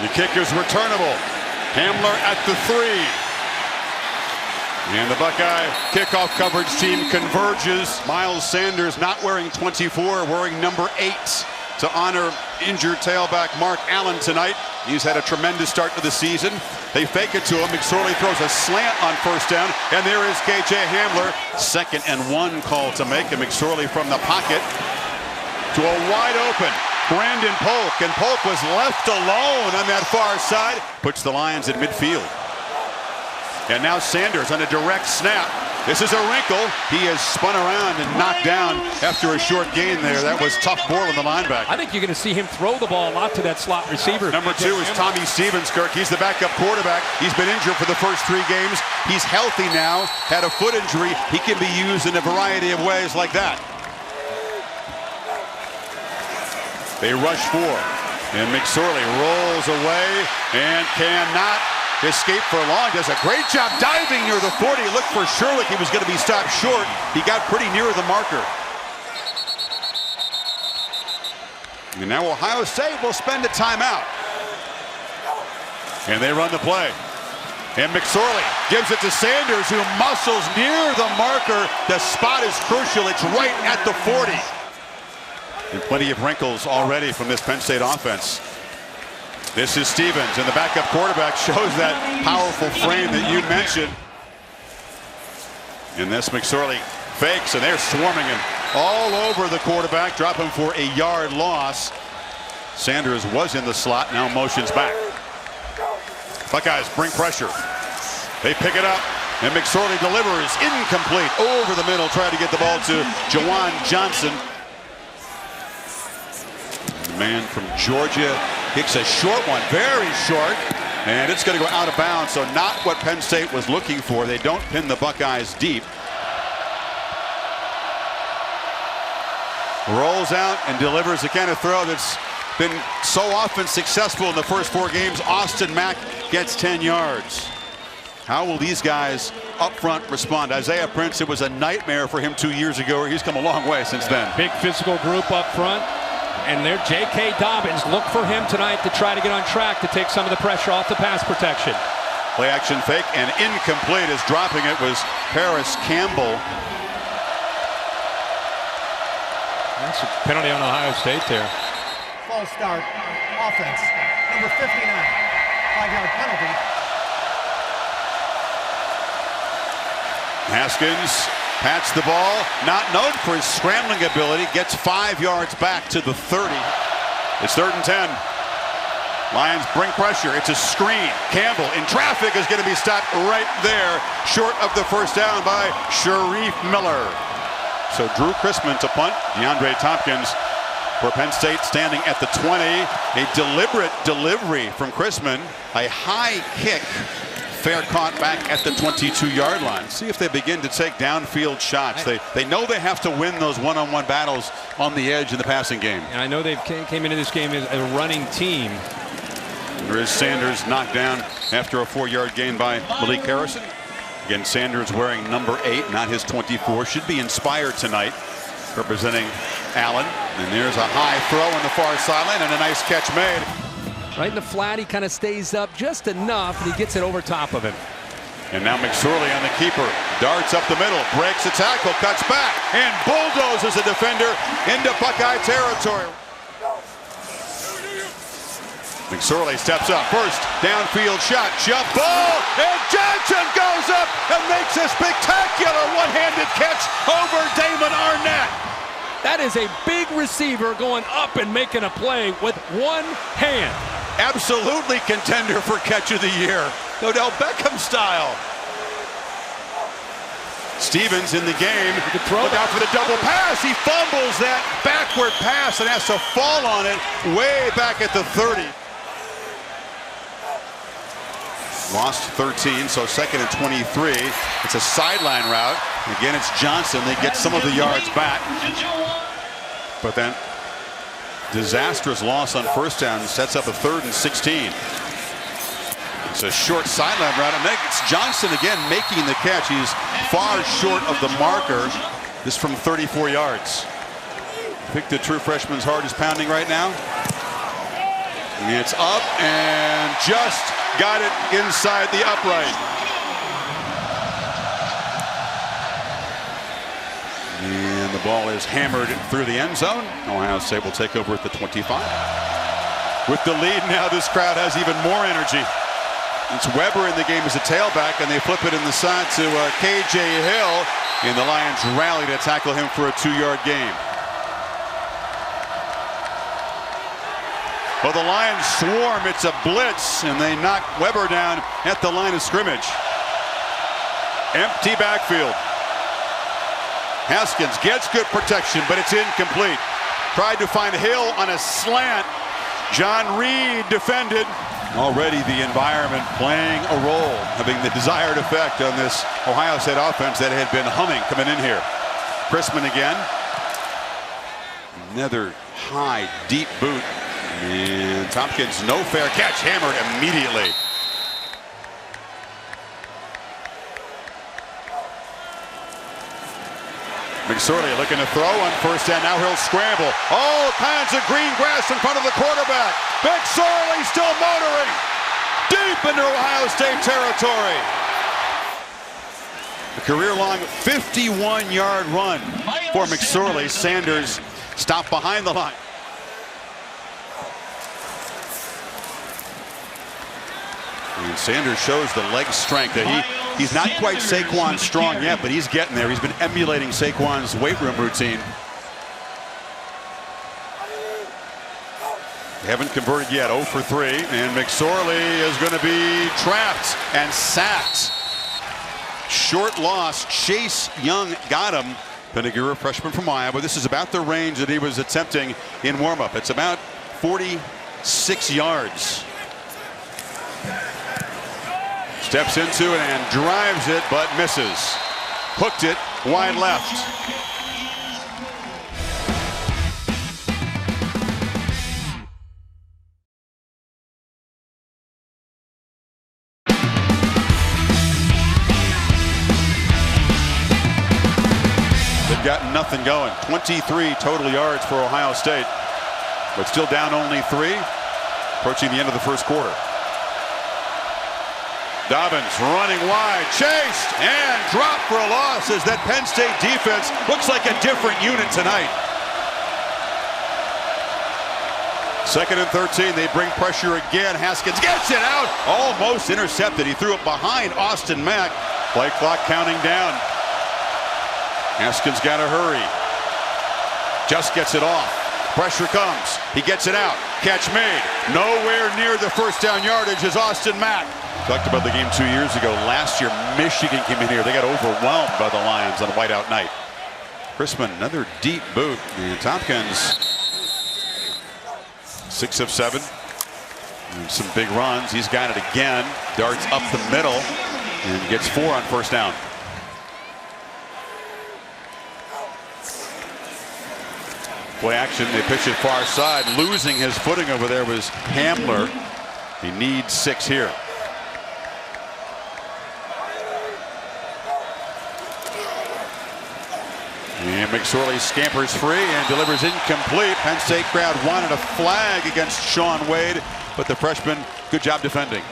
The kick is returnable. Hamler at the 3. And the Buckeye kickoff coverage team converges. Miles Sanders not wearing 24, wearing number 8 to honor injured tailback Mark Allen tonight. He's had a tremendous start to the season. They fake it to him. McSorley throws a slant on first down. And there is KJ Hamler. 2nd and 1 call to make. And McSorley from the pocket to a wide open Brandon Polk. And Polk was left alone on that far side. Puts the Lions at midfield. And now Sanders on a direct snap. This is a wrinkle. He is spun around and knocked down after a short gain there. That was tough ball in the linebacker. I think you're going to see him throw the ball a lot to that slot receiver. Number 2 is Tommy Stevens, Kirk. He's the backup quarterback. He's been injured for the first 3 games. He's healthy now. Had a foot injury. He can be used in a variety of ways like that. They rush 4. And McSorley rolls away and cannot escape for long. Does a great job diving near the 40. Looked for Sherlick. He was going to be stopped short. He got pretty near the marker. And now Ohio State will spend a timeout. And they run the play. And McSorley gives it to Sanders, who muscles near the marker. The spot is crucial. It's right at the 40. And plenty of wrinkles already from this Penn State offense. This is Stevens, and the backup quarterback shows that powerful frame that you mentioned. And this McSorley fakes, and they're swarming him all over the quarterback, drop him for a yard loss. Sanders was in the slot, now motions back. Buckeyes bring pressure. They pick it up, and McSorley delivers incomplete over the middle, trying to get the ball to Jawan Johnson. The man from Georgia kicks a short one, very short, and it's going to go out of bounds. So not what Penn State was looking for. They don't pin the Buckeyes deep. Rolls out and delivers the kind of throw that's been so often successful in the first 4 games. Austin Mack gets 10 yards. How will these guys up front respond? Isaiah Prince, it was a nightmare for him 2 years ago. He's come a long way since then. Big physical group up front. And there, J.K. Dobbins, look for him tonight to try to get on track to take some of the pressure off the pass protection. Play action fake and incomplete, as dropping it was Paris Campbell. That's a penalty on Ohio State there. False start, offense, number 59, 5-yard penalty. Haskins pats the ball, not known for his scrambling ability, gets 5 yards back to the 30. It's 3rd and 10. Lions bring pressure. It's a screen. Campbell in traffic is going to be stopped right there, short of the first down by Sharif Miller. So Drew Chrisman to punt. DeAndre Tompkins for Penn State standing at the 20. A deliberate delivery from Chrisman. A high kick. Fair caught back at the 22-yard line. See if they begin to take downfield shots. They know they have to win those one-on-one battles on the edge in the passing game. And I know they came into this game as a running team. There is Sanders knocked down after a 4-yard gain by Malik Harrison. Again, Sanders wearing number 8, not his 24. Should be inspired tonight, representing Allen. And there's a high throw on the far sideline and a nice catch made. Right in the flat, he kind of stays up just enough, and he gets it over top of him. And now McSorley on the keeper. Darts up the middle, breaks a tackle, cuts back, and bulldozes a defender into Buckeye territory. McSorley steps up. First downfield shot, jump ball, and Johnson goes up and makes a spectacular one-handed catch over Damon Arnett. That is a big receiver going up and making a play with one hand. Absolutely contender for catch of the year. Odell Beckham style. Stevens in the game. Look out for the double pass. He fumbles that backward pass and has to fall on it way back at the 30. Lost 13, so 2nd and 23. It's a sideline route. Again, it's Johnson. They get some of the yards back. But then disastrous loss on first down sets up a 3rd and 16. It's a short sideline route, and it's Johnson again making the catch. He's far short of the marker. This from 34 yards. I think the true freshman's heart is pounding right now. It's up and just got it inside the upright. And the ball is hammered through the end zone. Ohio State will take over at the 25. With the lead now, this crowd has even more energy. It's Weber in the game as a tailback, and they flip it in the side to K.J. Hill. And the Lions rally to tackle him for a 2-yard gain. Well, the Lions swarm. It's a blitz, and they knock Weber down at the line of scrimmage. Empty backfield. Haskins gets good protection, but it's incomplete. Tried to find Hill on a slant. John Reed defended. Already the environment playing a role, having the desired effect on this Ohio State offense that had been humming coming in here. Chrisman again. Another high, deep boot. And Tompkins, no fair catch, hammered immediately. McSorley looking to throw on first down. Now he'll scramble. All kinds of green grass in front of the quarterback. McSorley still motoring deep into Ohio State territory. A career-long 51-yard run for McSorley. Sanders stopped behind the line. And Sanders shows the leg strength that he's not quite Saquon strong yet, but he's getting there. He's been emulating Saquon's weight room routine. They haven't converted yet, 0 for 3, and McSorley is going to be trapped and sacked. Short loss. Chase Young got him. Penegura, freshman from Iowa. This is about the range that he was attempting in warm-up. It's about 46 yards. Steps into it and drives it, but misses. Hooked it wide left. They've got nothing going. 23 total yards for Ohio State, but still down only 3, approaching the end of the first quarter. Dobbins running wide, chased and dropped for a loss as that Penn State defense looks like a different unit tonight. 2nd and 13, they bring pressure again. Haskins gets it out, almost intercepted. He threw it behind Austin Mack. Play clock counting down. Haskins got to hurry. Just gets it off. Pressure comes. He gets it out. Catch made. Nowhere near the first down yardage is Austin Mack. Talked about the game 2 years ago. Last year, Michigan came in here. They got overwhelmed by the Lions on a whiteout night. Chrisman, another deep boot. And Tompkins, 6 of 7. And some big runs. He's got it again. Darts up the middle and gets 4 on first down. Play action. They pitch it far side. Losing his footing over there was Hamler. He needs 6 here. And McSorley scampers free and delivers incomplete. Penn State crowd wanted a flag against Shaun Wade, but the freshman, good job defending.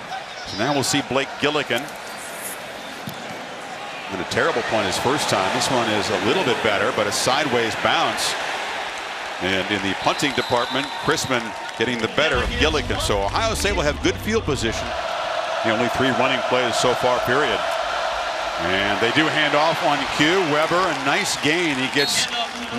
So now we'll see Blake Gillikin. And a terrible point his first time. This one is a little bit better, but a sideways bounce. And in the punting department, Chrisman getting the better of Gillikin. So Ohio State will have good field position. The only 3 running plays so far, period. And they do hand off on cue. Weber, a nice gain. He gets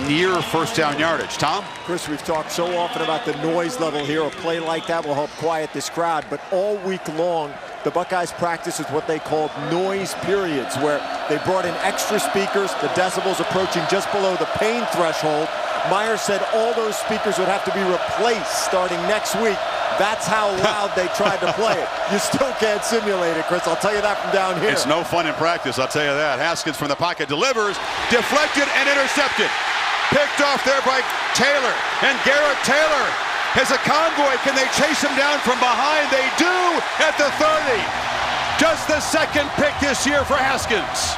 near first down yardage. Tom? Chris, we've talked so often about the noise level here. A play like that will help quiet this crowd. But all week long, the Buckeyes practice with what they called noise periods, where they brought in extra speakers, the decibels approaching just below the pain threshold. Meyer said all those speakers would have to be replaced starting next week. That's how loud they tried to play it. You still can't simulate it, Chris. I'll tell you that from down here. It's no fun in practice, I'll tell you that. Haskins from the pocket delivers, deflected and intercepted. Picked off there by Taylor. And Garrett Taylor has a convoy. Can they chase him down from behind? They do at the 30. Just the 2nd pick this year for Haskins.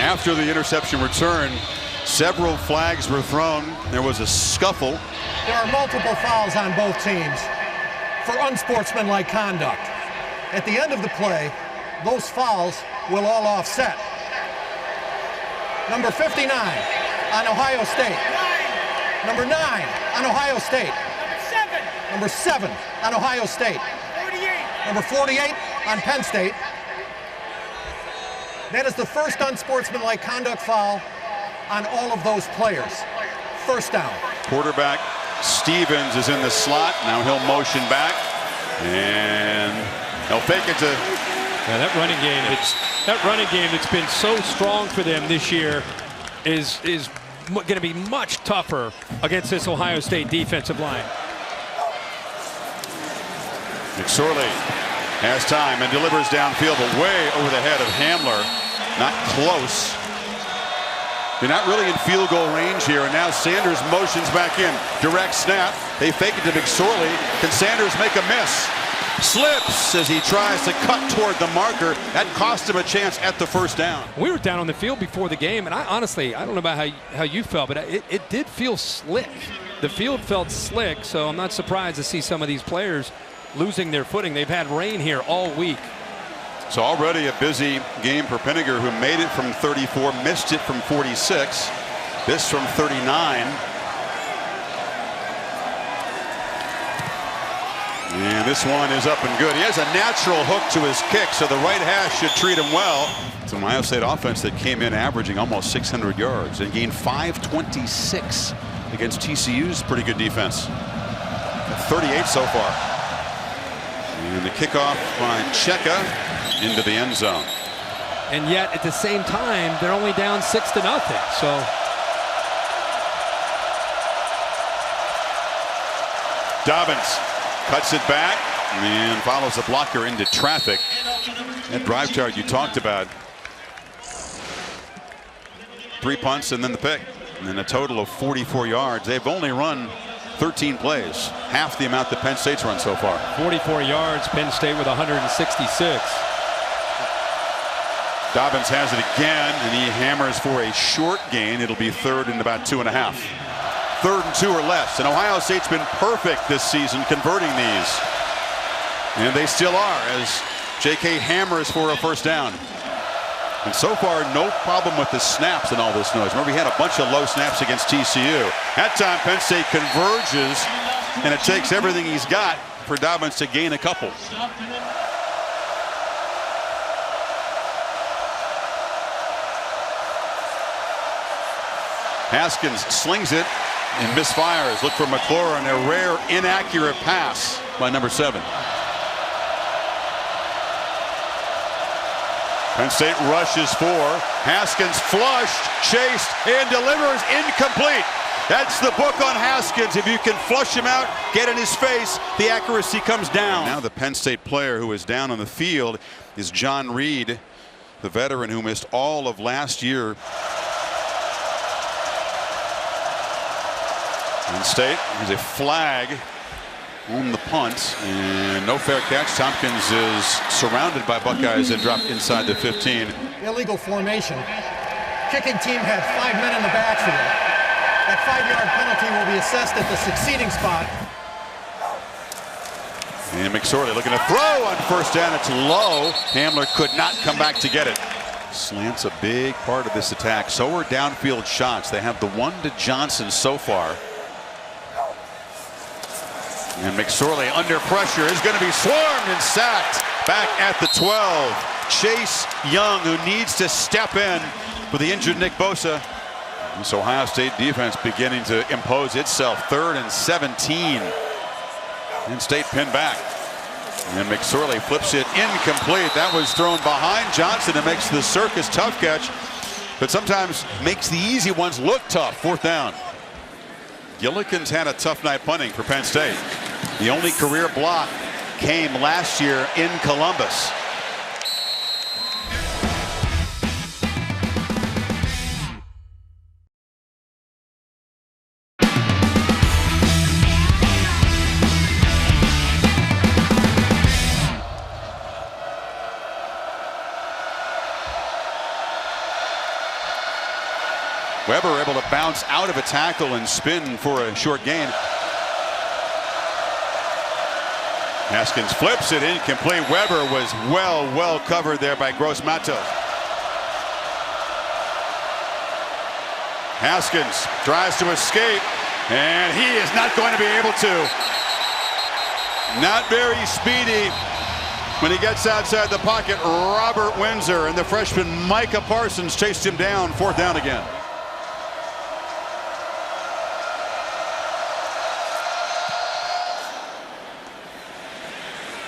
After the interception return, several flags were thrown. There was a scuffle. There are multiple fouls on both teams. for unsportsmanlike conduct. At the end of the play, those fouls will all offset. Number 59 on Ohio State. Number 9 on Ohio State. Number 7 on Ohio State. Number 48 on Penn State. That is the first unsportsmanlike conduct foul on all of those players. First down. Quarterback Stevens is in the slot. Now he'll motion back. And he'll fake it to... Yeah, that running game that's been so strong for them this year is going to be much tougher against this Ohio State defensive line. McSorley has time and delivers downfield, but way over the head of Hamler. Not close. They're not really in field goal range here, and now Sanders motions back in. Direct snap. They fake it to McSorley. Can Sanders make a miss? Slips as he tries to cut toward the marker. That cost him a chance at the first down. We were down on the field before the game, and I don't know about how you felt, but it did feel slick. The field felt slick, so I'm not surprised to see some of these players losing their footing. They've had rain here all week. So already a busy game for Pinniger, who made it from 34, missed it from 46, this from 39. And this one is up and good. He has a natural hook to his kick, so the right hash should treat him well. It's an Ohio State offense that came in averaging almost 600 yards and gained 526 against TCU's pretty good defense. 38 so far. And the kickoff by Cheka into the end zone. And yet at the same time, they're only down 6-0. So Dobbins cuts it back and follows the blocker into traffic. That drive chart you talked about. 3 punts and then the pick. And then a total of 44 yards. They've only run 13 plays, half the amount that Penn State's run so far. 44 yards, Penn State with 166. Dobbins has it again, and he hammers for a short gain. It'll be third and about 2.5. 3rd and 2 or less. And Ohio State's been perfect this season converting these. And they still are, as J.K. hammers for a first down. And so far, no problem with the snaps and all this noise. Remember, we had a bunch of low snaps against TCU. That time, Penn State converges, and it takes everything he's got for Dobbins to gain a couple. Haskins slings it and misfires. Look for McLaurin, a rare inaccurate pass by number 7. Penn State rushes for. Haskins flushed, chased, and delivers incomplete. That's the book on Haskins. If you can flush him out, get in his face, the accuracy comes down. Now the Penn State player who is down on the field is John Reed, the veteran who missed all of last year. Penn State has a flag on the punt, and no fair catch. Tompkins is surrounded by Buckeyes and dropped inside the 15. Illegal formation. Kicking team had 5 men in the backfield. That 5-yard penalty will be assessed at the succeeding spot. And McSorley looking to throw on first down. It's low. Hamler could not come back to get it. Slant's a big part of this attack. So are downfield shots. They have the one to Johnson so far. And McSorley under pressure is going to be swarmed and sacked back at the 12. Chase Young, who needs to step in for the injured Nick Bosa. This Ohio State defense beginning to impose itself. 3rd and 17. Penn State pinned back. And McSorley flips it incomplete. That was thrown behind Johnson and makes the circus tough catch, but sometimes makes the easy ones look tough. 4th down. Gillikin's had a tough night punting for Penn State. The only career block came last year in Columbus. Weber able to bounce out of a tackle and spin for a short gain. Haskins flips it incomplete. Weber was well covered there by Gross-Matos. Haskins tries to escape, and he is not going to be able to. Not very speedy when he gets outside the pocket. Robert Windsor and the freshman Micah Parsons chased him down. 4th down again.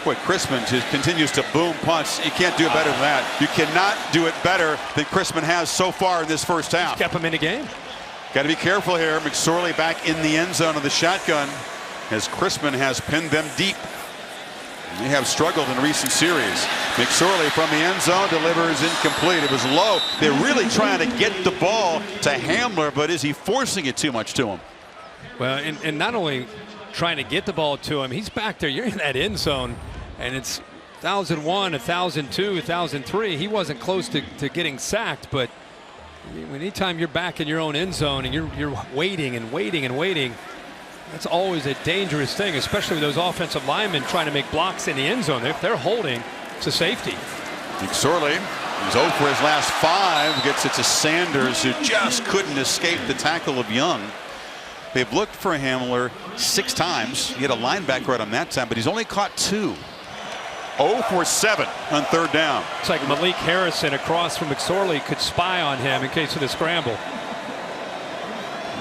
Boy, Chrisman just continues to boom punts. You can't do it better than that. You cannot do it better than Chrisman has so far in this first half. He's kept him in the game. Got to be careful here. McSorley back in the end zone of the shotgun as Chrisman has pinned them deep. They have struggled in recent series. McSorley from the end zone delivers incomplete. It was low. They're really trying to get the ball to Hamler, but is he forcing it too much to him? Well, and not only trying to get the ball to him, he's back there. You're in that end zone. And it's 1,001, 1,002, 1,003. He wasn't close to getting sacked, but anytime you're back in your own end zone and you're waiting and waiting and waiting, that's always a dangerous thing, especially with those offensive linemen trying to make blocks in the end zone. If they're holding, it's a safety. McSorley, he's 0 for his last 5, gets it to Sanders, who just couldn't escape the tackle of Young. They've looked for Hamler 6 times. He had a linebacker right on that time, but he's only caught 2. 0 for 7 on 3rd down. It's like Malik Harrison across from McSorley could spy on him in case of the scramble.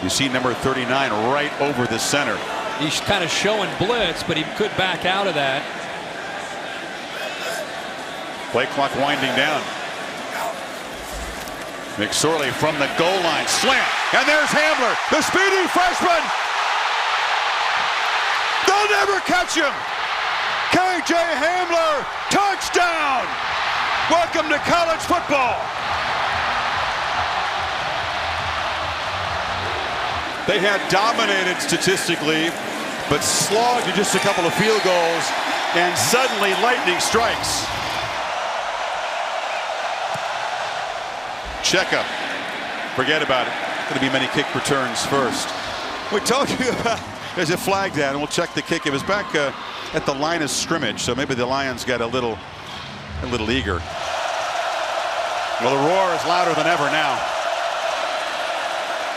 You see number 39 right over the center. He's kind of showing blitz, but he could back out of that. Play clock winding down. McSorley from the goal line, slant, and there's Hamler, the speedy freshman. They'll never catch him. KJ Hamler, touchdown! Welcome to college football. They had dominated statistically, but slogged to just a couple of field goals, and suddenly lightning strikes. Checkup. Forget about it. Going to be many kick returns first. We told you about there's a flag down, and we'll check the kick. It was back at the line of scrimmage, so maybe the Lions got a little eager. Well, the roar is louder than ever now.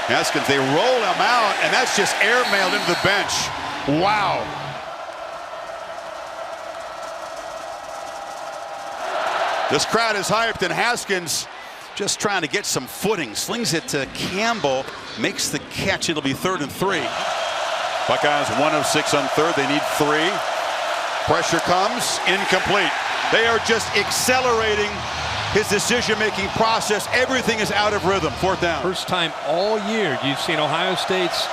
Haskins, they roll him out, and that's just airmailed into the bench. Wow. This crowd is hyped, and Haskins just trying to get some footing. Slings it to Campbell, makes the catch. It'll be 3rd and 3. Buckeyes 1 of 6 on 3rd. They need 3. Pressure comes, incomplete. They are just accelerating his decision-making process. Everything is out of rhythm. 4th down. First time all year you've seen Ohio State's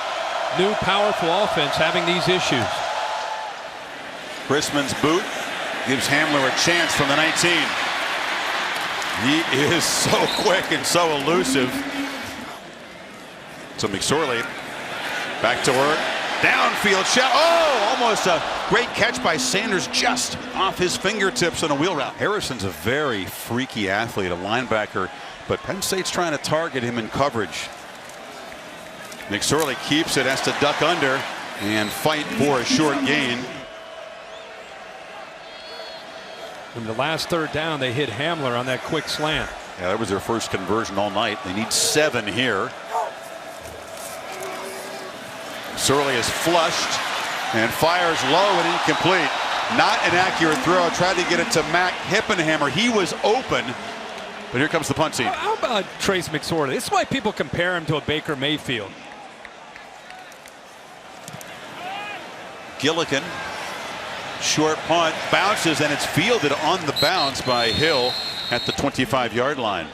new powerful offense having these issues. Chrisman's boot gives Hamler a chance from the 19. He is so quick and so elusive. So McSorley back to work. Downfield shot. Oh, almost a great catch by Sanders, just off his fingertips on a wheel route. Harrison's a very freaky athlete, a linebacker, but Penn State's trying to target him in coverage. McSorley keeps it, has to duck under and fight for a short gain. In the last 3rd down, they hit Hamler on that quick slant. Yeah, that was their first conversion all night. They need 7 here. McSorley is flushed and fires low and incomplete. Not an accurate throw. Tried to get it to Mac Hippenhammer. He was open, but here comes the punt team. How about Trace McSorley? This is why people compare him to a Baker Mayfield. Gillikin, short punt, bounces, and it's fielded on the bounce by Hill at the 25-yard line.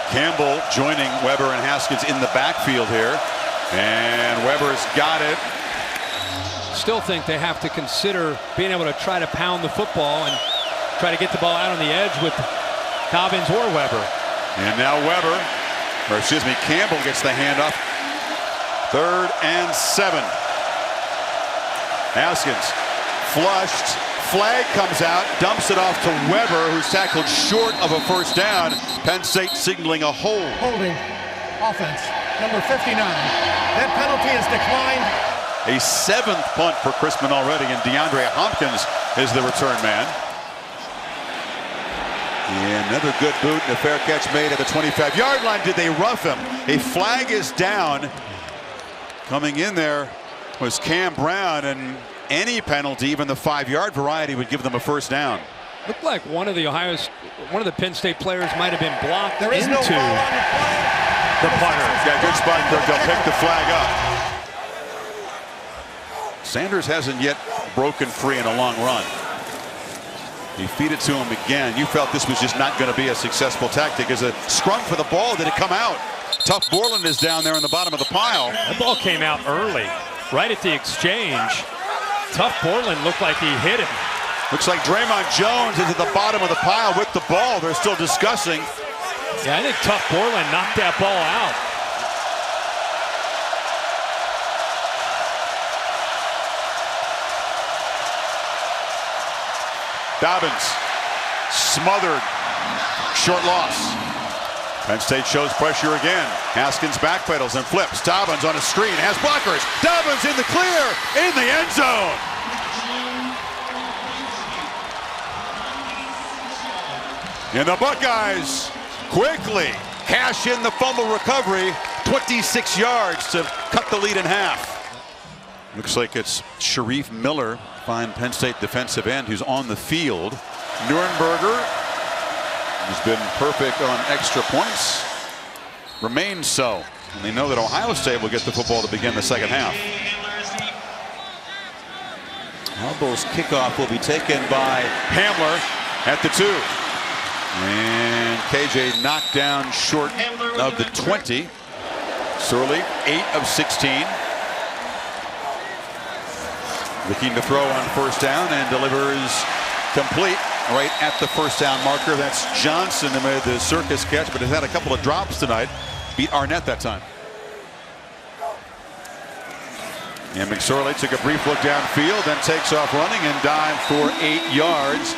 Campbell joining Weber and Haskins in the backfield here. And Weber's got it. Still think they have to consider being able to try to pound the football and try to get the ball out on the edge with Dobbins or Weber. And now Campbell gets the handoff. 3rd and 7. Haskins flushed. Flag comes out, dumps it off to Weber, who's tackled short of a 1st down. Penn State signaling a hold. Holding offense, number 59. That penalty is declined. A 7th punt for Chrisman already, and DeAndre Hopkins is the return man. And another good boot and a fair catch made at the 25-yard line. Did they rough him? A flag is down. Coming in there was Cam Brown, and any penalty, even the 5-yard variety, would give them a first down. Looked like one of the Penn State players might have been blocked There is into no foul on the punter. Yeah, good spot. They'll pick the flag up. Sanders hasn't yet broken free in a long run. He feed it to him again. You felt this was just not going to be a successful tactic. As a scrum for the ball, did it come out? Tough Borland is down there in the bottom of the pile. That ball came out early, right at the exchange. Tough Borland looked like he hit him. Looks like Draymond Jones is at the bottom of the pile with the ball. They're still discussing. Yeah, I think Tough Borland knocked that ball out. Dobbins smothered. Short loss. Penn State shows pressure again. Haskins backpedals and flips. Dobbins on a screen, has blockers. Dobbins in the clear, in the end zone. And the Buckeyes quickly cash in the fumble recovery. 26 yards to cut the lead in half. Looks like it's Sharif Miller, fine Penn State defensive end, who's on the field. Nurnberger, who's been perfect on extra points, remains so. And they know that Ohio State will get the football to begin the second half. Elbows kickoff will be taken by Hamler at the 2. And KJ knocked down short of the 20. Surley, 8 of 16. Looking to throw on first down and delivers complete right at the first down marker. That's Johnson who made the circus catch, but has had a couple of drops tonight. Beat Arnett that time. And McSorley took a brief look downfield, then takes off running and dived for 8 yards.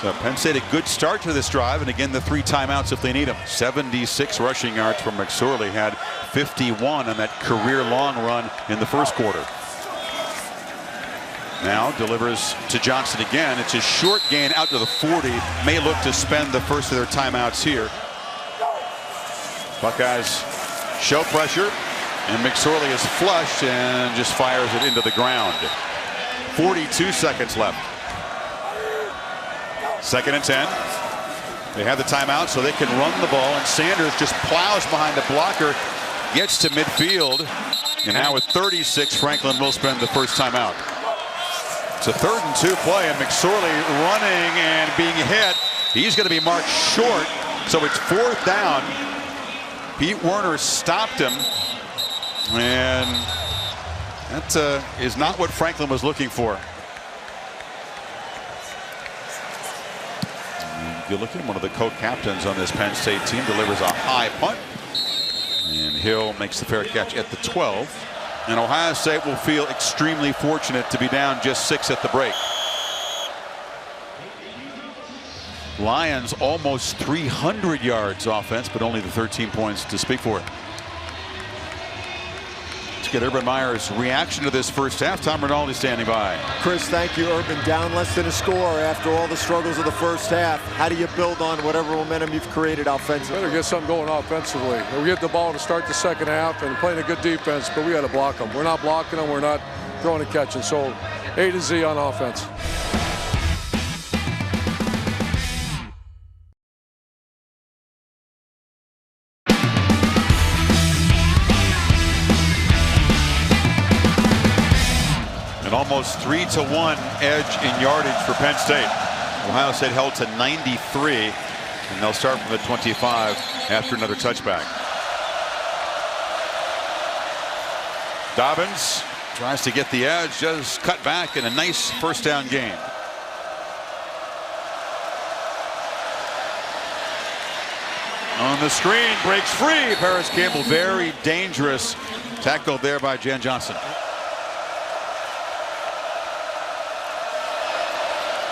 So Penn State a good start to this drive, and again the 3 timeouts if they need them. 76 rushing yards from McSorley, had 51 on that career long run in the first quarter. Now delivers to Johnson again. It's a short gain out to the 40. May look to spend the first of their timeouts here. Buckeyes show pressure, and McSorley is flushed and just fires it into the ground. 42 seconds left. 2nd and 10. They have the timeout so they can run the ball, and Sanders just plows behind the blocker, gets to midfield, and now with 36, Franklin will spend the first timeout. It's a 3rd and 2 play, and McSorley running and being hit. He's going to be marked short, so it's 4th down. Pete Werner stopped him, and that is not what Franklin was looking for. You look at one of the co-captains on this Penn State team, delivers a high punt, and Hill makes the fair catch at the 12. And Ohio State will feel extremely fortunate to be down just 6 at the break. Lions almost 300 yards offense, but only the 13 points to speak for it. Let's get Urban Meyer's reaction to this first half. Tom Rinaldi standing by. Chris, thank you. Urban down less than a score after all the struggles of the first half. How do you build on whatever momentum you've created offensively? Better get something going offensively. We get the ball to start the second half and playing a good defense, but we got to block them. We're not blocking them. We're not throwing and catching. So A to Z on offense. An almost 3-to-1 edge in yardage for Penn State. Ohio State held to 93, and they'll start from the 25 after another touchback. Dobbins tries to get the edge, just cut back, and a nice first down gain. On the screen, breaks free. Paris Campbell, very dangerous tackle there by Jan Johnson.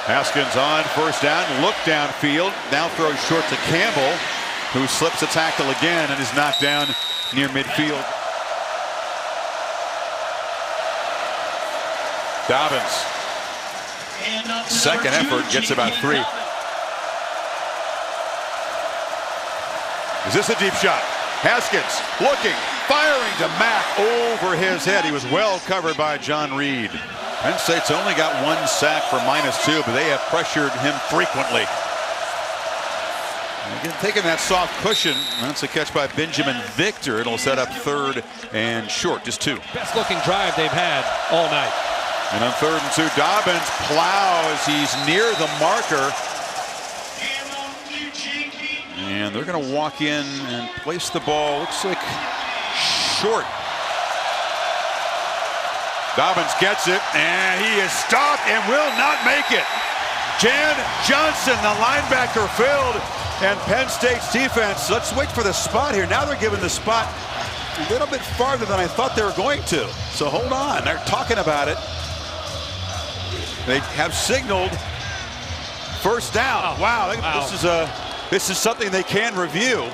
Haskins on first down, look downfield, now throws short to Campbell, who slips a tackle again and is knocked down near midfield. Dobbins. Second effort gets about 3. Is this a deep shot? Haskins looking, firing to Mack over his head. He was well covered by John Reed. Penn State's only got 1 sack for -2, but they have pressured him frequently. Again, taking that soft cushion. That's a catch by Benjamin Victor. It'll set up 3rd and short, just 2. Best looking drive they've had all night. And on 3rd and 2, Dobbins plows. He's near the marker. And they're going to walk in and place the ball, looks like short. Dobbins gets it, and he is stopped and will not make it. Jan Johnson, the linebacker, filled, and Penn State's defense. Let's wait for the spot here. Now they're giving the spot a little bit farther than I thought they were going to. So hold on, they're talking about it. They have signaled first down. Wow. This is something they can review.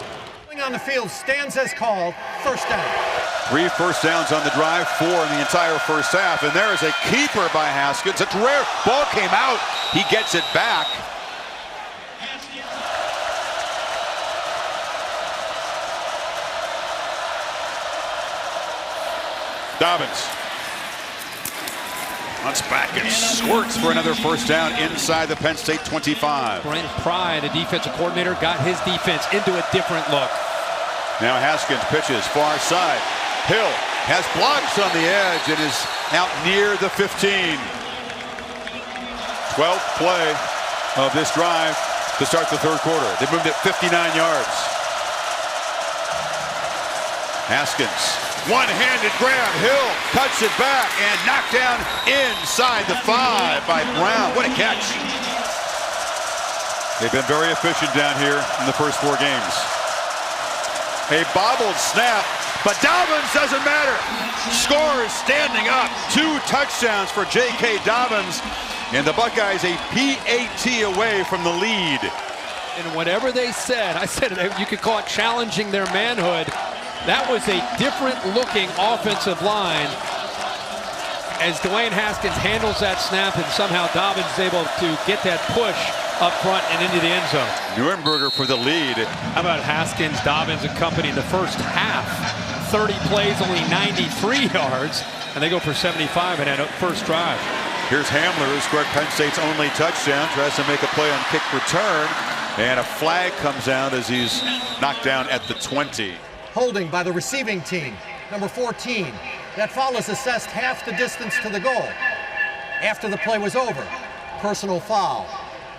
On the field stands as called. First down. 3 first downs on the drive, 4 in the entire first half. And there is a keeper by Haskins. It's rare. Ball came out. He gets it back. Dobbins runs back and squirts for another first down inside the Penn State 25. Brent Pry, the defensive coordinator, got his defense into a different look. Now Haskins pitches far side. Hill has blocks on the edge and is out near the 15. 12th play of this drive to start the 3rd quarter. They moved it 59 yards. Haskins, one-handed grab. Hill cuts it back and knocked down inside the 5 by Brown. What a catch. They've been very efficient down here in the first 4 games. A bobbled snap, but Dobbins doesn't matter. Scores standing up. 2 touchdowns for J.K. Dobbins. And the Buckeyes a PAT away from the lead. And whatever they said, I said you could call it challenging their manhood. That was a different looking offensive line as Dwayne Haskins handles that snap, and somehow Dobbins is able to get that push up front and into the end zone. Nuremberger for the lead. How about Haskins, Dobbins, and company in the first half? 30 plays, only 93 yards, and they go for 75 in that first drive. Here's Hamler, who scored Penn State's only touchdown, tries to make a play on kick return, and a flag comes out as he's knocked down at the 20. Holding by the receiving team, number 14. That foul is assessed half the distance to the goal. After the play was over, personal foul.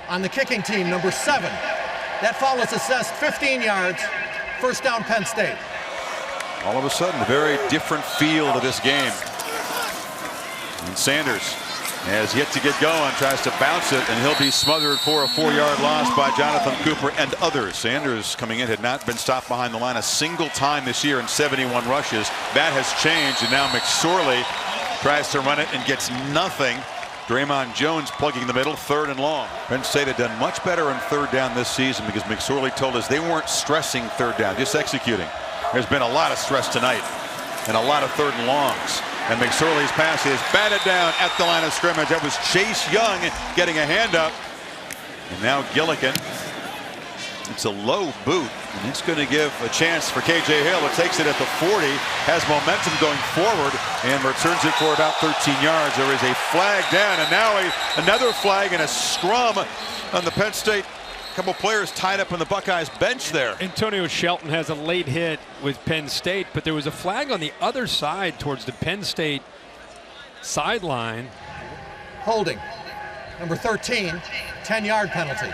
On the kicking team, number 7. That foul is assessed 15 yards. First down, Penn State. All of a sudden, a very different feel to this game. And Sanders has yet to get going, tries to bounce it, and he'll be smothered for a 4-yard loss by Jonathan Cooper and others. Sanders coming in had not been stopped behind the line a single time this year in 71 rushes. That has changed, and now McSorley tries to run it and gets nothing. Draymond Jones plugging the middle, 3rd and long. Penn State had done much better in 3rd down this season because McSorley told us they weren't stressing 3rd down, just executing. There's been a lot of stress tonight and a lot of 3rd and longs. And McSorley's pass is batted down at the line of scrimmage. That was Chase Young getting a hand up. And now Gilligan. It's a low boot, and it's going to give a chance for K.J. Hill. It takes it at the 40, has momentum going forward, and returns it for about 13 yards. There is a flag down, and now another flag and a scrum on the Penn State. A couple players tied up on the Buckeyes bench there. Antonio Shelton has a late hit with Penn State, but there was a flag on the other side towards the Penn State sideline. Holding. Number 13, 10-yard penalty.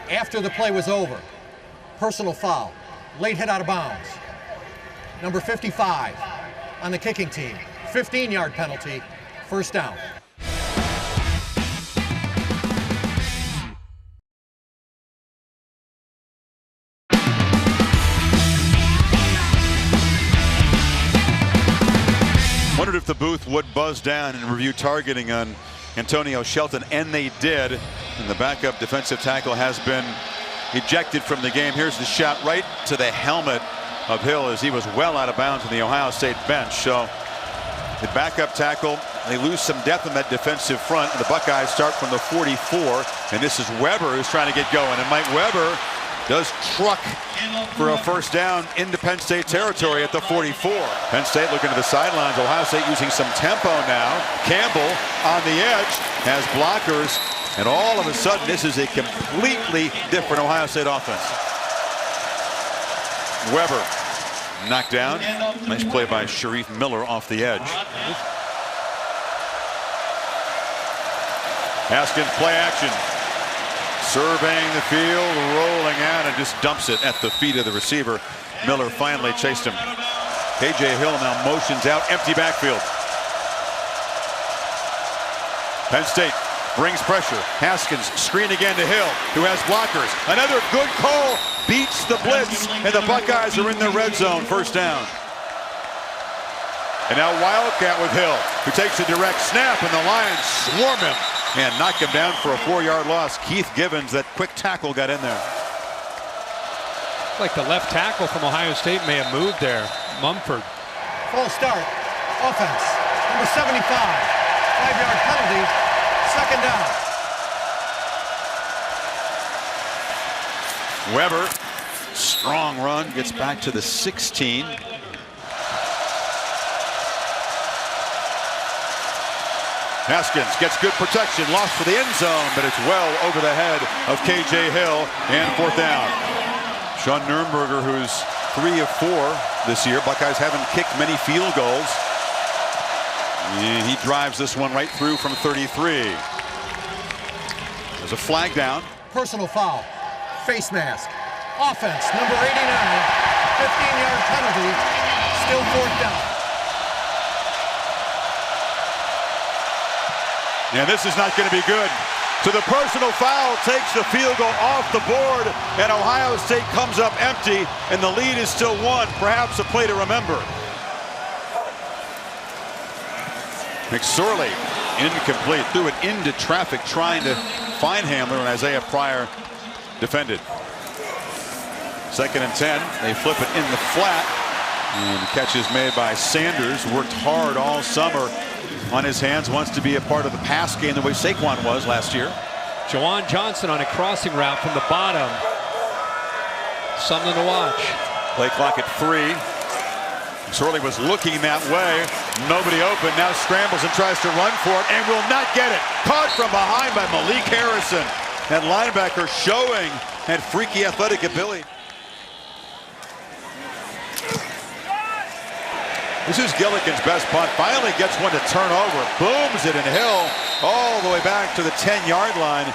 After the play was over, personal foul, late hit out of bounds. Number 55 on the kicking team, 15-yard penalty, first down. Wondered if the booth would buzz down and review targeting on Antonio Shelton, and they did. And the backup defensive tackle has been ejected from the game. Here's the shot right to the helmet of Hill as he was well out of bounds in the Ohio State bench. So the backup tackle They lose some depth in that defensive front, and the Buckeyes start from the 44. And this is Weber who's trying to get going. And Mike Weber does truck for a first down into Penn State territory at the 44. Penn State looking to the sidelines. Ohio State using some tempo now. Campbell on the edge has blockers. And all of a sudden, this is a completely different Ohio State offense. Weber knocked down. Nice play by Sharif Miller off the edge. Haskins play action. Surveying the field, rolling out, and just dumps it at the feet of the receiver. Miller finally chased him. KJ Hill now motions out, empty backfield. Penn State brings pressure. Haskins screen again to Hill, who has blockers. Another good call, beats the blitz, and the Buckeyes are in the red zone, first down. And now Wildcat with Hill, who takes a direct snap, and the Lions swarm him and knock him down for a 4-yard loss. Keith Gibbons, that quick tackle, got in there. Like the left tackle from Ohio State may have moved there. Mumford. Full start. Offense. Number 75. 5-yard penalty. Second down. Weber, strong run, gets back to the 16. Haskins gets good protection, lost for the end zone, but it's well over the head of KJ Hill, and fourth down. Sean Nurnberger, who's 3 of 4 this year. Buckeyes haven't kicked many field goals. And he drives this one right through from 33. There's a flag down. Personal foul. Face mask. Offense, number 89. 15-yard penalty. Still fourth down. And this is not going to be good. So the personal foul takes the field goal off the board, and Ohio State comes up empty, and the lead is still 1. Perhaps a play to remember. McSorley, incomplete, threw it into traffic trying to find Hamler, and Isaiah Pryor defended. 2nd and 10. They flip it in the flat, and the catch is made by Sanders. Worked hard all summer on his hands, wants to be a part of the pass game the way Saquon was last year. Jawan Johnson on a crossing route from the bottom. Something to watch. Play clock at 3. Sorley was looking that way. Nobody open. Now scrambles and tries to run for it and will not get it. Caught from behind by Malik Harrison. That linebacker showing that freaky athletic ability. This is Gilligan's best punt. Finally gets one to turn over. Booms it, and Hill all the way back to the 10-yard line.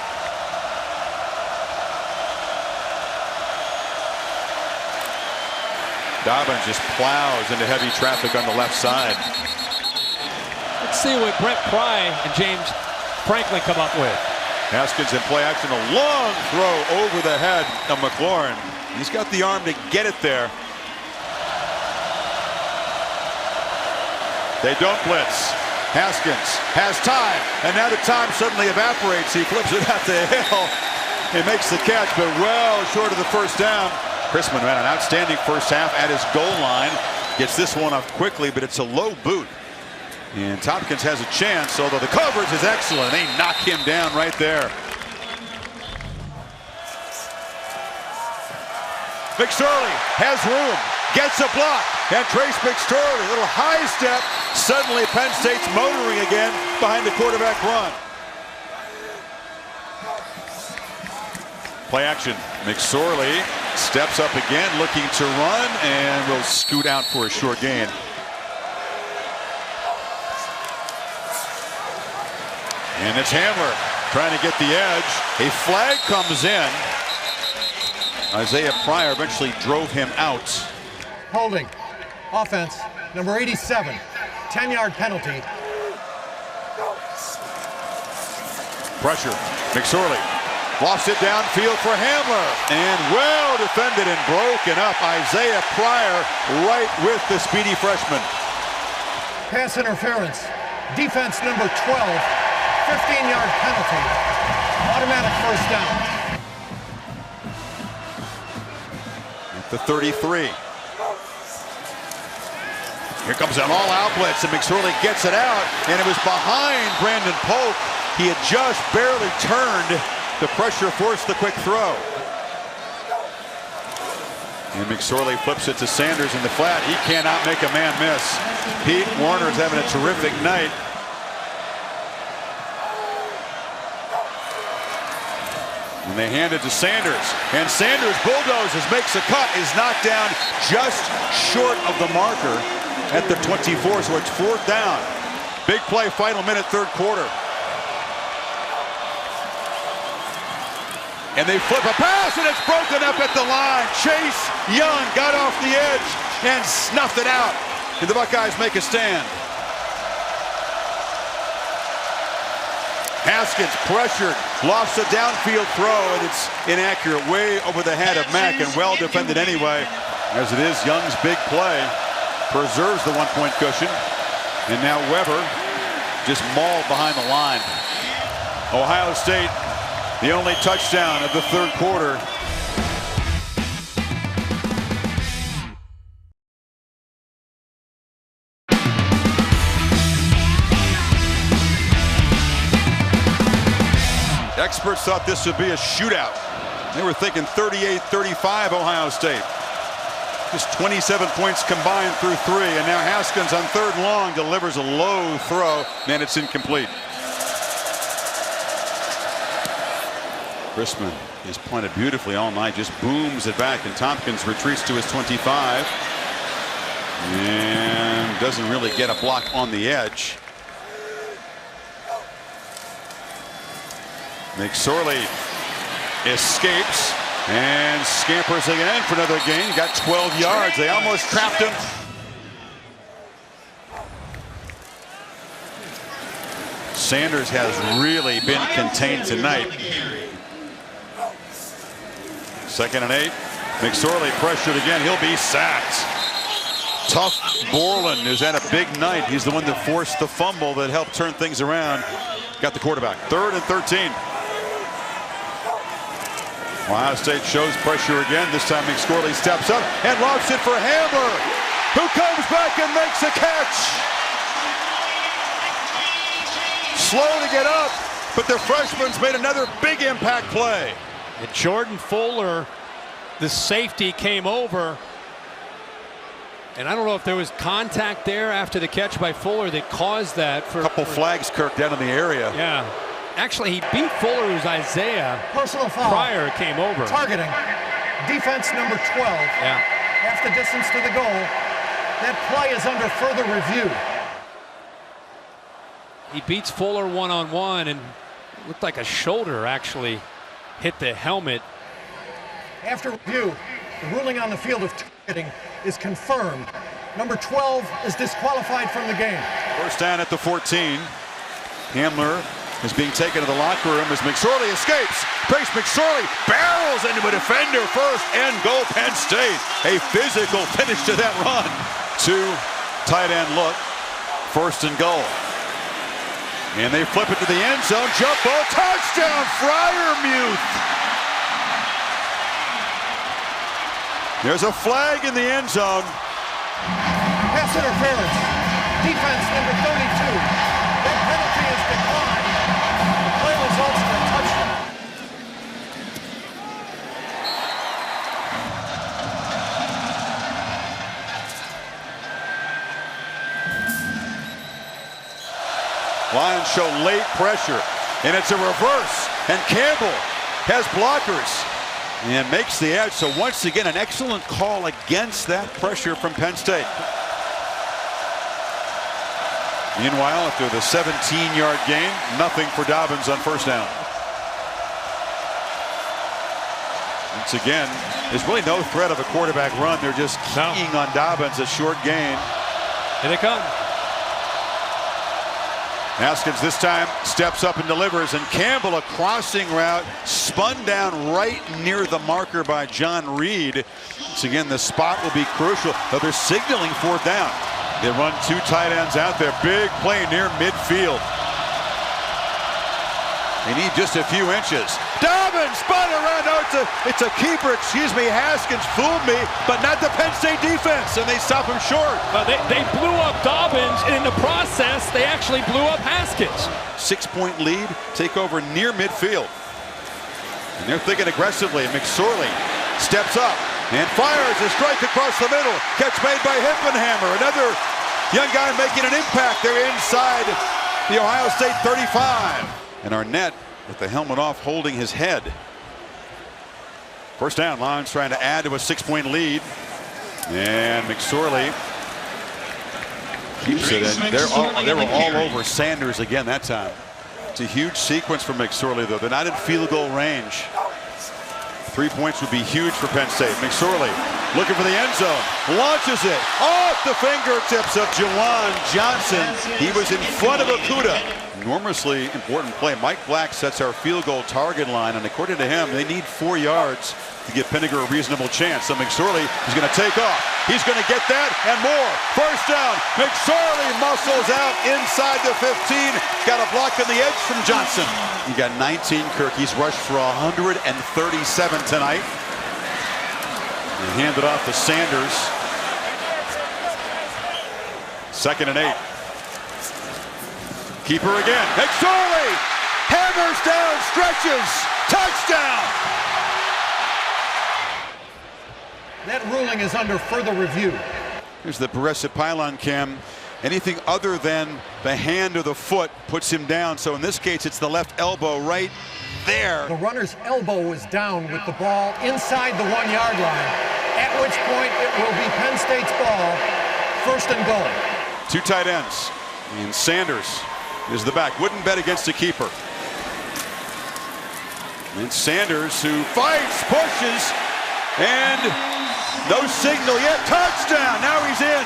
Dobbins just plows into heavy traffic on the left side. Let's see what Brett Pry and James Franklin come up with. Haskins in play action. A long throw over the head of McLaurin. He's got the arm to get it there. They don't blitz. Haskins has time, and now the time suddenly evaporates. He flips it out to Hill. He makes the catch, but well short of the first down. Chrisman ran an outstanding first half at his goal line. Gets this one up quickly, but it's a low boot. And Tompkins has a chance, although the coverage is excellent. They knock him down right there. McSorley has room, gets a block, and Trace McSorley, little high step. Suddenly Penn State's motoring again behind the quarterback run. Play action. McSorley steps up again, looking to run, and will scoot out for a short gain. And it's Hamler trying to get the edge. A flag comes in. Isaiah Pryor eventually drove him out. Holding. Offense, number 87. 10-yard penalty. Pressure. McSorley lost it downfield for Hamler. And well defended and broken up. Isaiah Pryor right with the speedy freshman. Pass interference. Defense number 12. 15-yard penalty. Automatic first down. At the 33. Here comes an all-out blitz, and McSorley gets it out, and it was behind Brandon Polk. He had just barely turned. The pressure forced the quick throw. And McSorley flips it to Sanders in the flat. He cannot make a man miss. Pete Warner's having a terrific night. And they hand it to Sanders. And Sanders bulldozes, makes a cut, is knocked down just short of the marker at the 24, so it's 4th down. Big play, final minute, 3rd quarter. And they flip a pass, and it's broken up at the line. Chase Young got off the edge and snuffed it out. And the Buckeyes make a stand. Haskins pressured, lost a downfield throw, and it's inaccurate, way over the head of Mack, and well defended anyway. As it is, Young's big play preserves the 1-point cushion. And now Weber just mauled behind the line. Ohio State, the only touchdown of the 3rd quarter. Experts thought this would be a shootout. They were thinking 38-35 Ohio State. Just 27 points combined through 3, and now Haskins on 3rd and long delivers a low throw, and it's incomplete. Chrisman has punted beautifully all night, just booms it back, and Tompkins retreats to his 25 and doesn't really get a block on the edge. McSorley escapes and scampers again for another gain. Got 12 yards. They almost trapped him. Sanders has really been contained tonight. 2nd and 8. McSorley pressured again. He'll be sacked. Tough Borland has had a big night. He's the one that forced the fumble that helped turn things around. Got the quarterback. 3rd and 13. Ohio State shows pressure again. This time McSorley steps up and lobs it for Hamler, who comes back and makes a catch. Slow to get up, but the freshman's made another big impact play. And Jordan Fuller, the safety, came over. And I don't know if there was contact there after the catch by Fuller that caused that. A couple flags, Kirk, down in the area. Yeah. Actually, he beat Fuller, who's Isaiah. Personal foul. Pryor came over. Targeting. Defense number 12. Yeah. Half the distance to the goal. That play is under further review. He beats Fuller one-on-one, and it looked like a shoulder actually hit the helmet. After review, the ruling on the field of targeting is confirmed. Number 12 is disqualified from the game. 1st down at the 14. Hamler is being taken to the locker room as McSorley escapes. Trace McSorley barrels into a defender first, and goal Penn State. A physical finish to that run. 2 tight end look. 1st and goal. And they flip it to the end zone. Jump ball, touchdown, Freiermuth. There's a flag in the end zone. Pass interference. Defense number 32. That penalty is declined. The play results in a touchdown. Lions show late pressure, and it's a reverse, and Campbell has blockers and makes the edge. So once again, an excellent call against that pressure from Penn State. Meanwhile, after the 17-yard gain, nothing for Dobbins on 1st down. Once again, there's really no threat of a quarterback run. They're just keying on Dobbins, a short gain. Here they come. Haskins this time steps up and delivers, and Campbell, a crossing route, spun down right near the marker by John Reed. Once again, the spot will be crucial, but they're signaling 4th down. They run 2 tight ends out there. Big play near midfield. They need just a few inches. Dobbins spun around. No, it's a keeper. Excuse me, Haskins fooled me, but not the Penn State defense, and they stop him short. They blew up Dobbins, and in the process, they actually blew up Haskins. 6-point lead, take over near midfield. And they're thinking aggressively. McSorley steps up and fires a strike across the middle. Catch made by Hippenhammer. Another young guy making an impact. They're inside the Ohio State 35. And Arnett with the helmet off, holding his head. First down. Lions trying to add to a 6-point lead. And McSorley keeps it in. They were all over Sanders again that time. It's a huge sequence for McSorley, though. They're not in field goal range. 3 points would be huge for Penn State. McSorley looking for the end zone. Launches it off the fingertips of Juwan Johnson. He was in front of Okudah. Enormously important play. Mike Black sets our field goal target line, and according to him, they need 4 yards to give Pinniger a reasonable chance. So McSorley is going to take off. He's going to get that and more. First down. McSorley muscles out inside the 15. Got a block on the edge from Johnson. He got 19, Kirk. He's rushed for 137 tonight. And handed off to Sanders. 2nd and 8. Keeper again. McSorley hammers down, stretches. Touchdown. That ruling is under further review. Here's the progressive pylon cam. Anything other than the hand or the foot puts him down. So in this case, it's the left elbow right there. The runner's elbow was down with the ball inside the 1-yard line, at which point it will be Penn State's ball, 1st and goal. 2 tight ends. And Sanders is the back. Wouldn't bet against the keeper. And Sanders, who fights, pushes, and no signal yet. Touchdown. Now he's in.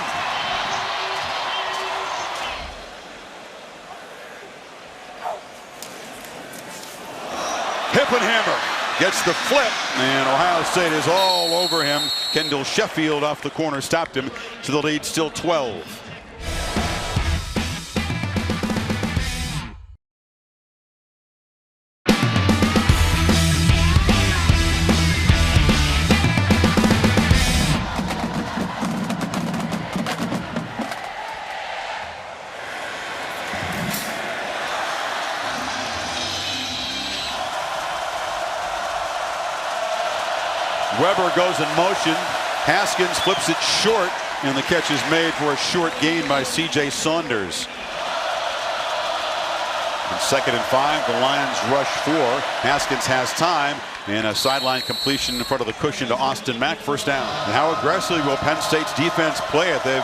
Hippenhammer gets the flip, and Ohio State is all over him. Kendall Sheffield off the corner stopped him, so the lead still 12. Weber goes in motion. Haskins flips it short, and the catch is made for a short gain by C.J. Saunders. And 2nd and 5, the Lions rush 4. Haskins has time, and a sideline completion in front of the cushion to Austin Mack. First down. And how aggressively will Penn State's defense play it? They've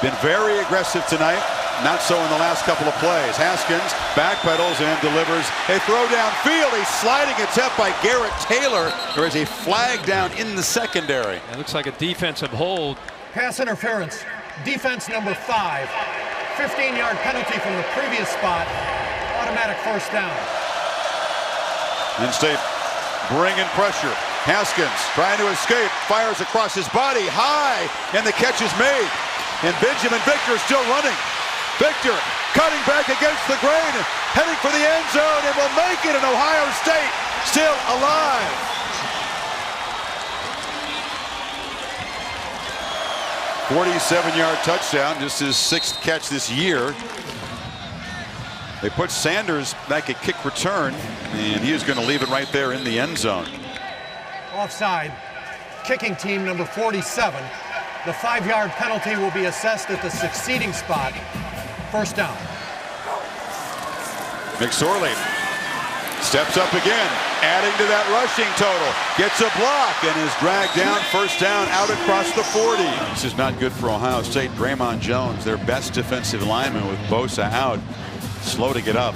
been very aggressive tonight. Not so in the last couple of plays. Haskins backpedals and delivers a throw downfield. A sliding attempt by Garrett Taylor. There is a flag down in the secondary. It looks like a defensive hold. Pass interference. Defense number 5. 15-yard penalty from the previous spot. Automatic first down. Penn State bringing pressure. Haskins trying to escape. Fires across his body high, and the catch is made. And Benjamin Victor still running. Victor cutting back against the grain, heading for the end zone, and will make it, and Ohio State still alive. A 47-yard touchdown, just his 6th catch this year. They put Sanders back at kick return, and he is going to leave it right there in the end zone. Offside. Kicking team number 47. The 5-yard penalty will be assessed at the succeeding spot. First down. McSorley steps up again, adding to that rushing total. Gets a block and is dragged down. First down out across the 40. This is not good for Ohio State. Draymond Jones, their best defensive lineman with Bosa out. Slow to get up.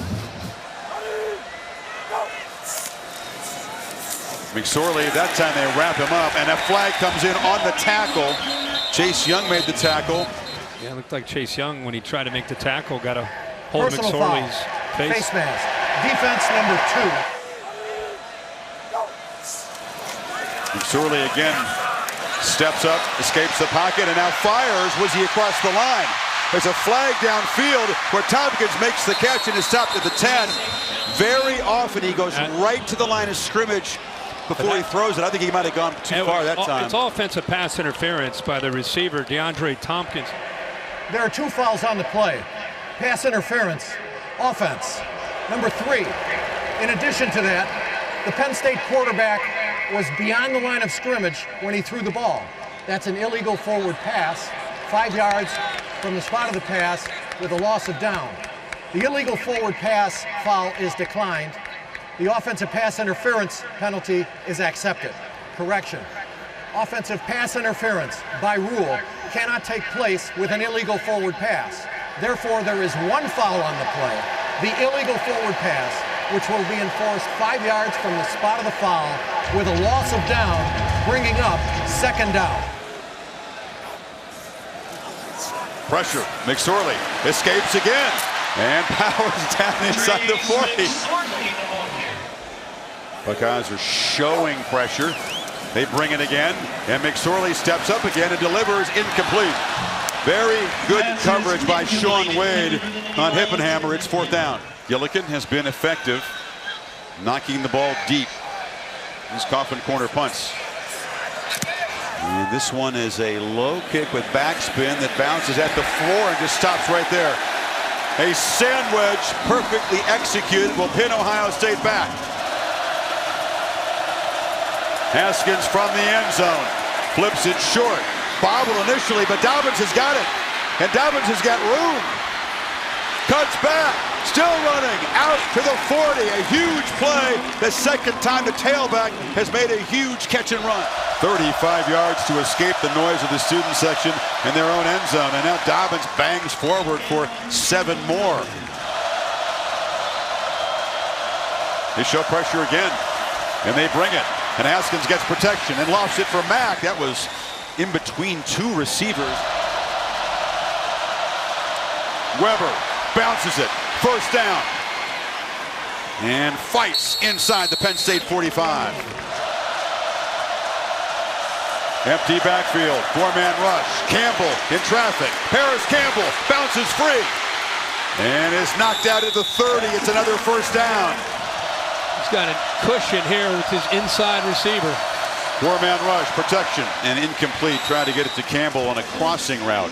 McSorley, that time they wrap him up, and a flag comes in on the tackle. Chase Young made the tackle. Yeah, it looked like Chase Young, when he tried to make the tackle, got a hold of Personal McSorley's foul. face. Face mask. Defense number 2. McSorley again steps up, escapes the pocket, and now fires. Was he across the line? There's a flag downfield where Tompkins makes the catch and is stopped at the 10. Very often he goes right to the line of scrimmage before he throws it. I think he might have gone too far that time. It's offensive pass interference by the receiver, DeAndre Tompkins. There are 2 fouls on the play. Pass interference, offense. Number 3. In addition to that, the Penn State quarterback was beyond the line of scrimmage when he threw the ball. That's an illegal forward pass, 5 yards from the spot of the pass with a loss of down. The illegal forward pass foul is declined. The offensive pass interference penalty is accepted. Correction. Offensive pass interference, by rule, cannot take place with an illegal forward pass. Therefore, there is 1 foul on the play, the illegal forward pass, which will be enforced 5 yards from the spot of the foul with a loss of down, bringing up 2nd down. Pressure. McSorley escapes again and powers down inside the 40. Buckeyes are showing pressure. They bring it again, and McSorley steps up again and delivers incomplete. Very good coverage by Sean Wade on Hippenhammer. It's 4th down. Gillikin has been effective, knocking the ball deep. These coffin corner punts. And this one is a low kick with backspin that bounces at the floor and just stops right there. A sandwich perfectly executed will pin Ohio State back. Haskins from the end zone, flips it short. Bobble initially, but Dobbins has got it. And Dobbins has got room. Cuts back, still running, out to the 40. A huge play. The 2nd time the tailback has made a huge catch and run. 35 yards to escape the noise of the student section in their own end zone. And now Dobbins bangs forward for 7 more. They show pressure again, and they bring it. And Haskins gets protection and lofts it for Mack. That was in between 2 receivers. Weber bounces it. 1st down. And fights inside the Penn State 45. Empty backfield. 4-man rush. Campbell in traffic. Harris Campbell bounces free. And is knocked out at the 30. It's another 1st down. He's got a cushion here with his inside receiver. 4-man rush, protection, and incomplete. Trying to get it to Campbell on a crossing route.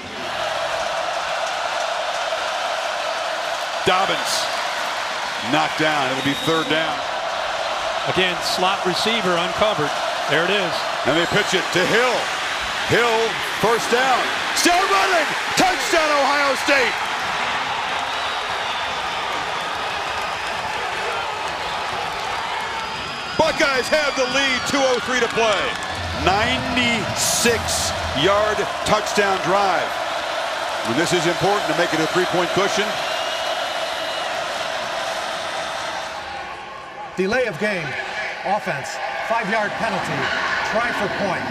Dobbins knocked down. It'll be 3rd down. Again, slot receiver uncovered. There it is. And they pitch it to Hill. Hill, 1st down. Still running. Touchdown, Ohio State. Buckeyes have the lead, 2:03 to play. 96-yard touchdown drive. And this is important to make it a 3-point cushion. Delay of game, offense, 5-yard penalty, try for point.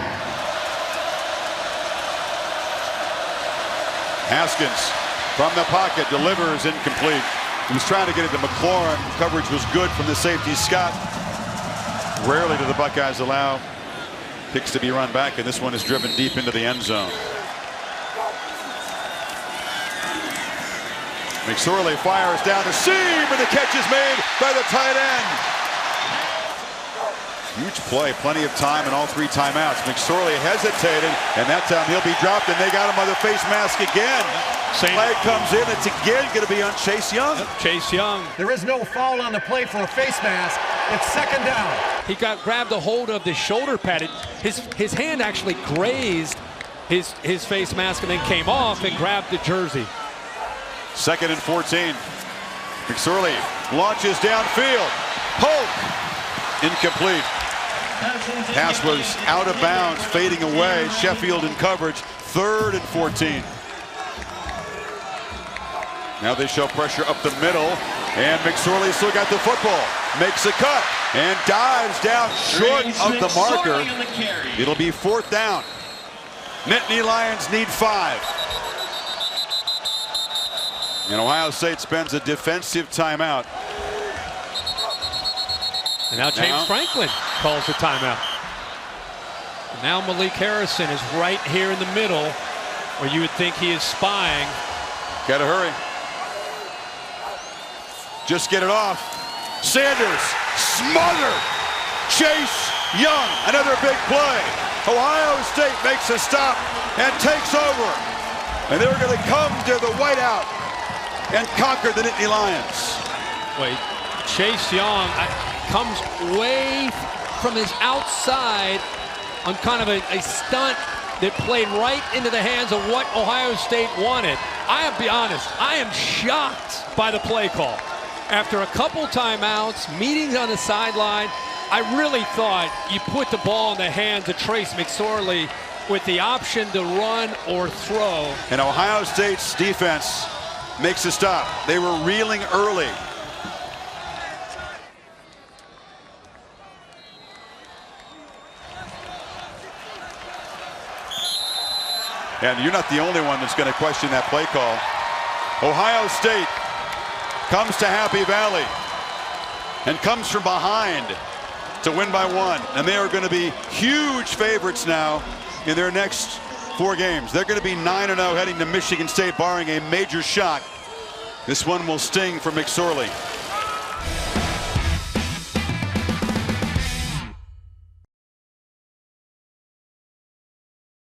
Haskins from the pocket delivers incomplete. He was trying to get it to McLaurin. Coverage was good from the safety Scott. Rarely do the Buckeyes allow kicks to be run back, and this one is driven deep into the end zone. McSorley fires down the seam, and the catch is made by the tight end. Huge play, plenty of time, and all 3 timeouts. McSorley hesitated, and that time he'll be dropped, and they got him by the face mask again. Flag comes in. It's again going to be on Chase Young. Chase Young. There is no foul on the play for a face mask. It's 2nd down. He grabbed a hold of the shoulder pad. His hand actually grazed his face mask and then came off and grabbed the jersey. 2nd and 14. McSorley launches downfield. Polk. Incomplete. Pass was out of bounds, fading away. Sheffield in coverage. 3rd and 14. Now they show pressure up the middle, and McSorley still got the football. Makes a cut and dives down short of the marker. It'll be 4th down. Nittany Lions need 5. And Ohio State spends a defensive timeout. And now James Franklin calls the timeout. And now Malik Harrison is right here in the middle where you would think he is spying. Got to hurry. Just get it off. Sanders smothered. Chase Young, another big play. Ohio State makes a stop and takes over. And they're going to come to the whiteout and conquer the Nittany Lions. Wait, Chase Young comes way from his outside on kind of a stunt that played right into the hands of what Ohio State wanted. I'll be honest, I am shocked by the play call. After a couple timeouts, meetings on the sideline, I really thought you put the ball in the hands of Trace McSorley with the option to run or throw. And Ohio State's defense makes a stop. They were reeling early. And you're not the only one that's going to question that play call. Ohio State comes to Happy Valley and comes from behind to win by 1. And they are going to be huge favorites now in their next 4 games. They're going to be 9-0 heading to Michigan State, barring a major shock. This one will sting for McSorley.